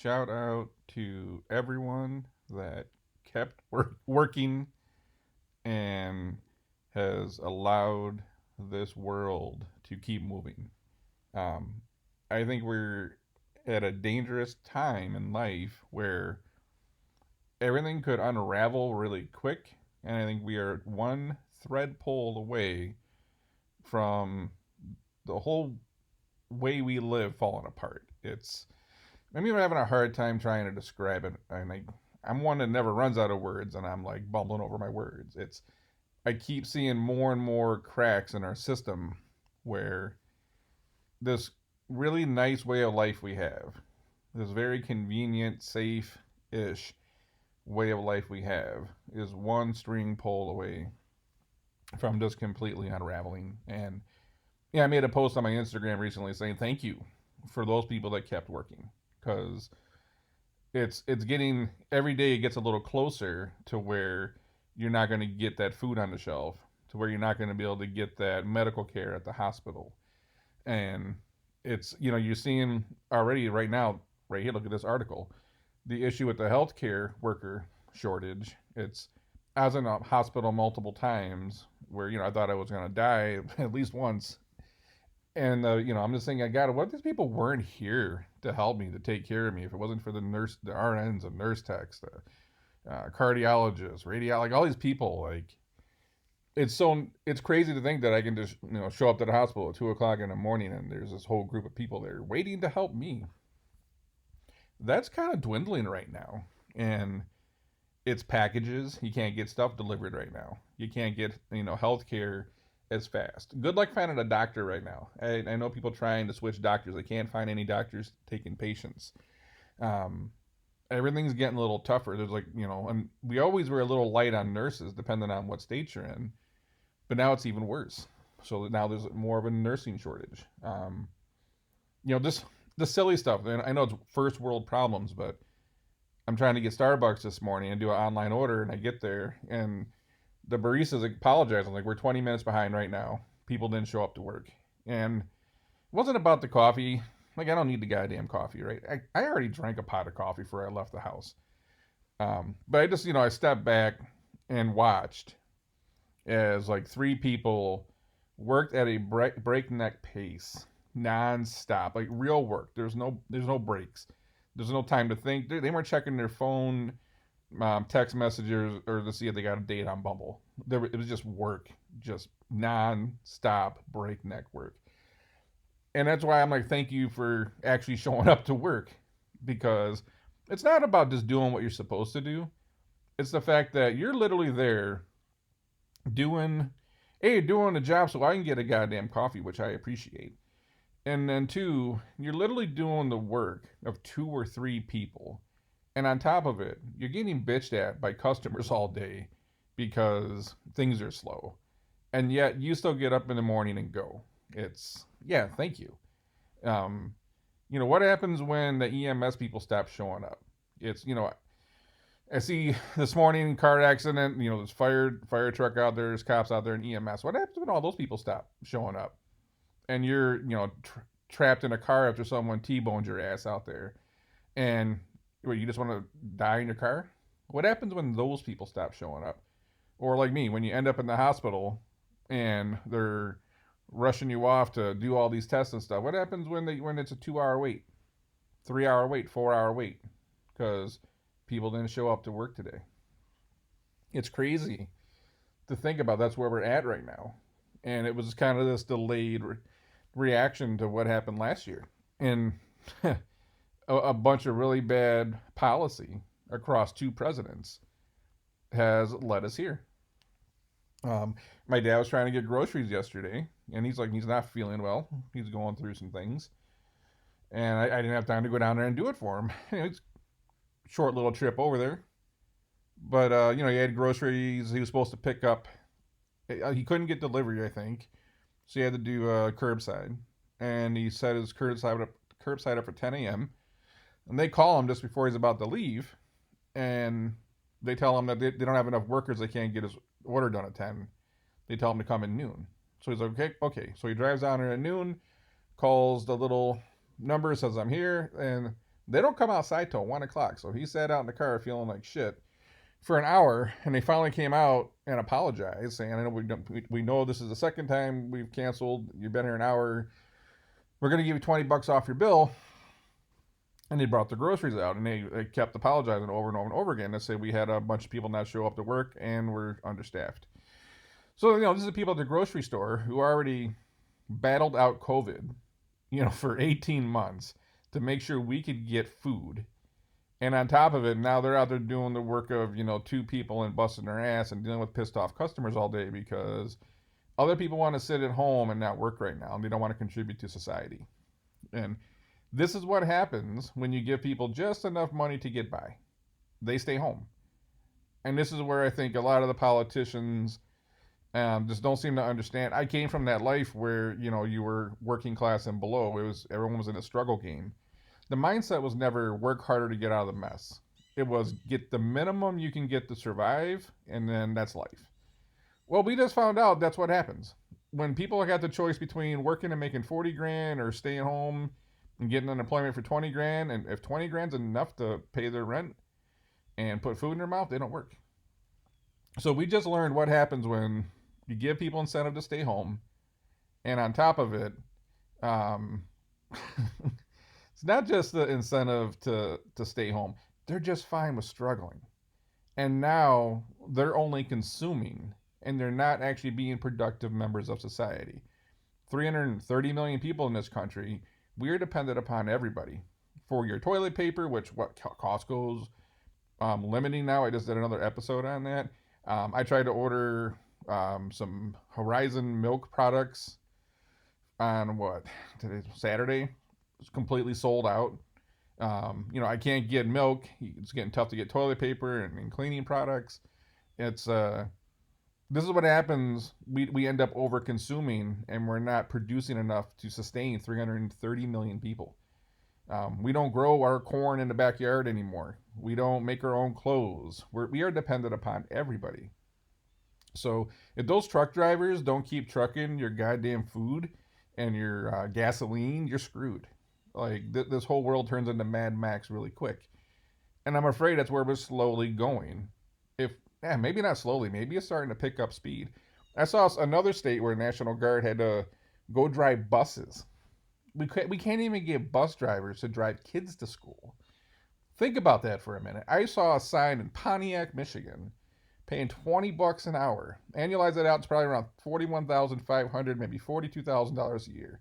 shout out to everyone that kept working and has allowed this world to keep moving. Um, I think we're at a dangerous time in life where everything could unravel really quick, and I think we are one thread pull away from the whole way we live falling apart. It's I'm even having a hard time trying to describe it, and I'm one that never runs out of words, and I'm like bumbling over my words. It's I keep seeing more and more cracks in our system where this really nice way of life we have, this very convenient, safe ish way of life we have, is one string pull away from just completely unraveling. And yeah, I made a post on my Instagram recently saying thank you for those people that kept working because it's getting every day it gets a little closer to where you're not going to get that food on the shelf, to where you're not going to be able to get that medical care at the hospital. And it's you're seeing already right now, right here, look at this article, the issue with the healthcare worker shortage. It's I was in a hospital multiple times where I thought I was going to die at least once. And I'm just thinking, God, what if these people weren't here to help me, to take care of me? If it wasn't for the nurse, the RNs, and nurse techs, the cardiologists, radio, like all these people, like it's crazy to think that I can just show up to the hospital at 2 o'clock in the morning and there's this whole group of people there waiting to help me. That's kind of dwindling right now, and it's packages. You can't get stuff delivered right now. You can't get healthcare as fast. Good luck finding a doctor right now. I know people trying to switch doctors. They can't find any doctors taking patients. Um, Everything's getting a little tougher. There's and we always were a little light on nurses, depending on what state you're in. But now it's even worse. So now there's more of a nursing shortage. This the silly stuff. And I know it's first world problems, but I'm trying to get Starbucks this morning and do an online order, and I get there and the barista's apologizing like we're 20 minutes behind right now. People didn't show up to work, and it wasn't about the coffee. Like I don't need the goddamn coffee, right? I already drank a pot of coffee before I left the house. But I just I stepped back and watched as like three people worked at a breakneck pace, nonstop, like real work. There's no breaks. There's no time to think. They weren't checking their phone, text messages, or to see if they got a date on Bumble. It was just work, just non-stop breakneck work. And that's why I'm like, thank you for actually showing up to work, because it's not about just doing what you're supposed to do. It's the fact that you're literally there doing, hey, doing the job so I can get a goddamn coffee, which I appreciate. And then two, you're literally doing the work of two or three people. And on top of it, you're getting bitched at by customers all day because things are slow. And yet you still get up in the morning and go. It's yeah, thank you. Um, what happens when the EMS people stop showing up? It's I see this morning car accident. There's fire truck out there, there's cops out there, and EMS. What happens when all those people stop showing up? And you're trapped in a car after someone T-boned your ass out there, and you just want to die in your car. What happens when those people stop showing up? Or like me, when you end up in the hospital and they're rushing you off to do all these tests and stuff. What happens when it's a 2 hour wait, 3 hour wait, 4 hour wait because people didn't show up to work today? It's crazy to think about. That's where we're at right now, and it was kind of this delayed reaction to what happened last year, and a bunch of really bad policy across two presidents has led us here. My dad was trying to get groceries yesterday, and he's not feeling well. He's going through some things, and I didn't have time to go down there and do it for him. It's a short little trip over there, but he had groceries he was supposed to pick up. He couldn't get delivery, I think, so he had to do curbside, and he set his curbside up for 10 a.m. And they call him just before he's about to leave, and they tell him that they don't have enough workers. They can't get his order done at 10. They tell him to come at noon. So he's like, okay. So he drives down there at noon, calls the little number, says I'm here, and They don't come outside till 1 o'clock. So he sat out in the car feeling like shit for an hour, and they finally came out and apologized, saying, "I know we know this is the second time we've canceled. You've been here an hour. We're gonna give you $20 off your bill." And they brought the groceries out, and they kept apologizing over and over and over again. They say we had a bunch of people not show up to work, and we're understaffed. So this is people at the grocery store who already battled out COVID, for 18 months to make sure we could get food. And on top of it, now they're out there doing the work of, two people and busting their ass and dealing with pissed off customers all day because other people want to sit at home and not work right now, and they don't want to contribute to society. And this is what happens when you give people just enough money to get by. They stay home. And this is where I think a lot of the politicians just don't seem to understand. I came from that life where, you were working class and below. Everyone was in a struggle game. The mindset was never work harder to get out of the mess. It was get the minimum you can get to survive, and then that's life. Well, we just found out that's what happens. When people got the choice between working and making 40 grand or staying home and getting unemployment for 20 grand, and if 20 grand's enough to pay their rent and put food in their mouth, they don't work. So we just learned what happens when you give people incentive to stay home, and on top of it, it's not just the incentive to stay home. They're just fine with struggling. And now they're only consuming, and they're not actually being productive members of society. 330 million people in this country, we're dependent upon everybody. For your toilet paper, which Costco's limiting now. I just did another episode on that. I tried to order some Horizon milk products on today's Saturday. It's completely sold out. I can't get milk. It's getting tough to get toilet paper and cleaning products. It's this is what happens. We end up over consuming, and we're not producing enough to sustain 330 million people. We don't grow our corn in the backyard anymore. We don't make our own clothes. We are dependent upon everybody. So if those truck drivers don't keep trucking your goddamn food and your gasoline, you're screwed. Like this whole world turns into Mad Max really quick, and I'm afraid that's where we're slowly going. Maybe not slowly, maybe it's starting to pick up speed. I saw another state where National Guard had to go drive buses. We can't even get bus drivers to drive kids to school. Think about that for a minute. I saw a sign in Pontiac, Michigan, paying $20 an hour. Annualize that out, it's probably around $41,500, maybe $42,000 a year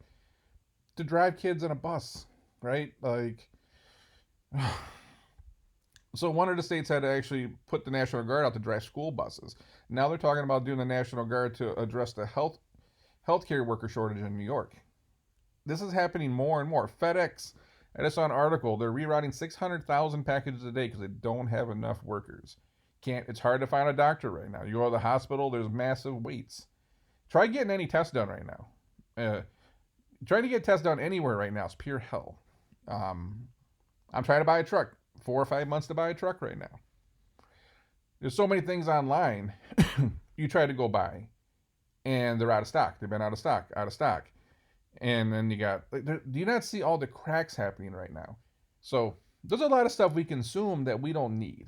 to drive kids in a bus, right? Like, so one of the states had to actually put the National Guard out to drive school buses. Now they're talking about doing the National Guard to address the healthcare worker shortage in New York. This is happening more and more. FedEx, I just saw an article, they're rerouting 600,000 packages a day because they don't have enough workers. It's hard to find a doctor right now. You go to the hospital, there's massive waits. Try getting any test done right now. Trying to get tests done anywhere right now is pure hell. I'm trying to buy a truck. 4 or 5 months to buy a truck right now. There's so many things online you try to go buy, and they're out of stock. They've been out of stock. And then do you not see all the cracks happening right now? So there's a lot of stuff we consume that we don't need.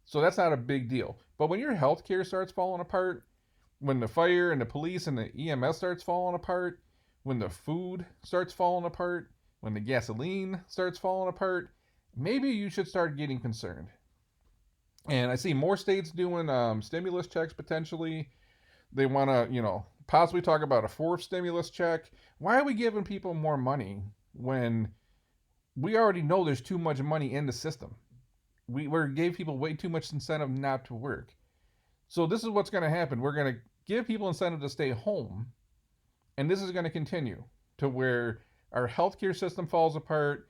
So that's not a big deal. But when your healthcare starts falling apart, when the fire and the police and the EMS starts falling apart, when the food starts falling apart, when the gasoline starts falling apart, maybe you should start getting concerned. And I see more states doing stimulus checks potentially. They want to, possibly talk about a fourth stimulus check. Why are we giving people more money when we already know there's too much money in the system? We gave people way too much incentive not to work. So this is what's going to happen. We're going to give people incentive to stay home, and this is going to continue to where our healthcare system falls apart.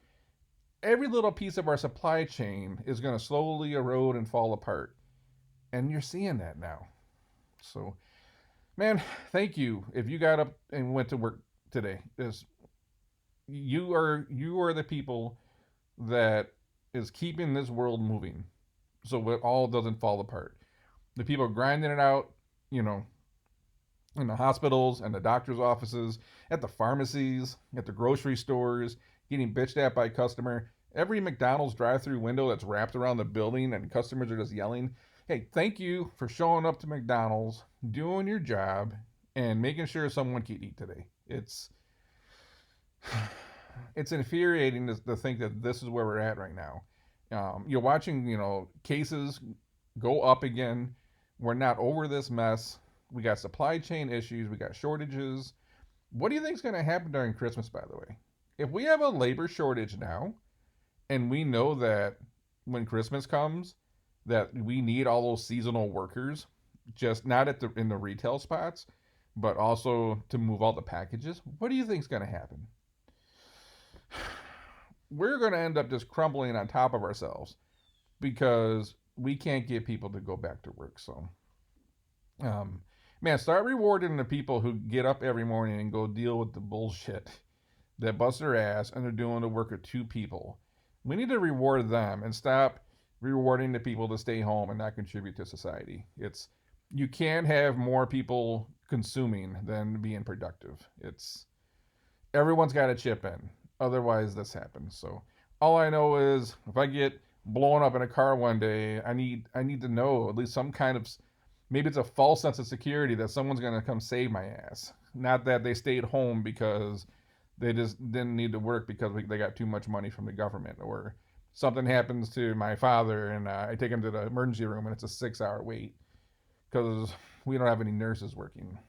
Every little piece of our supply chain is going to slowly erode and fall apart. And you're seeing that now. So, man, thank you if you got up and went to work today. You are the people that is keeping this world moving so it all doesn't fall apart. The people grinding it out, in the hospitals and the doctor's offices, at the pharmacies, at the grocery stores, getting bitched at by customer. Every McDonald's drive-through window that's wrapped around the building and customers are just yelling, "Hey, thank you for showing up to McDonald's, doing your job, and making sure someone can eat today." It's infuriating to think that this is where we're at right now. You're watching, cases go up again. We're not over this mess. We got supply chain issues. We got shortages. What do you think is going to happen during Christmas, by the way? If we have a labor shortage now, and we know that when Christmas comes, that we need all those seasonal workers, just not in the retail spots, but also to move all the packages. What do you think is going to happen? We're going to end up just crumbling on top of ourselves because we can't get people to go back to work. So, um, man, start rewarding the people who get up every morning and go deal with the bullshit that bust their ass and they're doing the work of two people. We need to reward them and stop rewarding the people to stay home and not contribute to society. You can't have more people consuming than being productive. It's Everyone's got to chip in. Otherwise, this happens. So all I know is if I get blown up in a car one day, I need to know at least some kind of, maybe it's a false sense of security that someone's gonna come save my ass. Not that they stayed home because they just didn't need to work because they got too much money from the government, or something happens to my father and I take him to the emergency room and it's a 6 hour wait because we don't have any nurses working.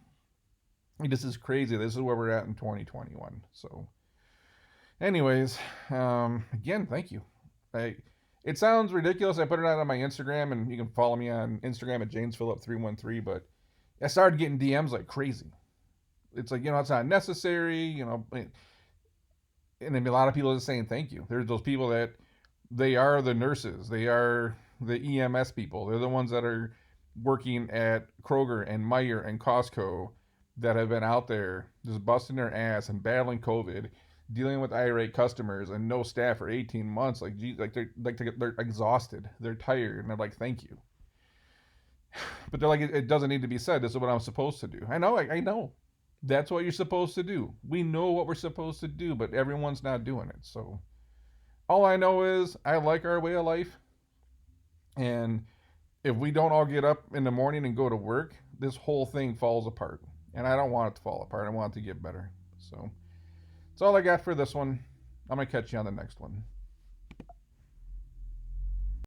This is crazy. This is where we're at in 2021. So, anyways, again, thank you. It sounds ridiculous. I put it out on my Instagram, and you can follow me on Instagram at JamesPhillip313. But I started getting DMs like crazy. It's like, it's not necessary, and then a lot of people are just saying thank you. There's those people that they are the nurses, they are the EMS people, they're the ones that are working at Kroger and Meijer and Costco that have been out there just busting their ass and battling COVID, dealing with irate customers and no staff for 18 months. Like, geez, they're exhausted, they're tired, and they're like, "Thank you." But they're like, "It doesn't need to be said. This is what I'm supposed to do." I know, I know. That's what you're supposed to do. We know what we're supposed to do, but everyone's not doing it. So all I know is I like our way of life, and if we don't all get up in the morning and go to work, this whole thing falls apart. And I don't want it to fall apart. I want it to get better. So that's all I got for this one. I'm going to catch you on the next one.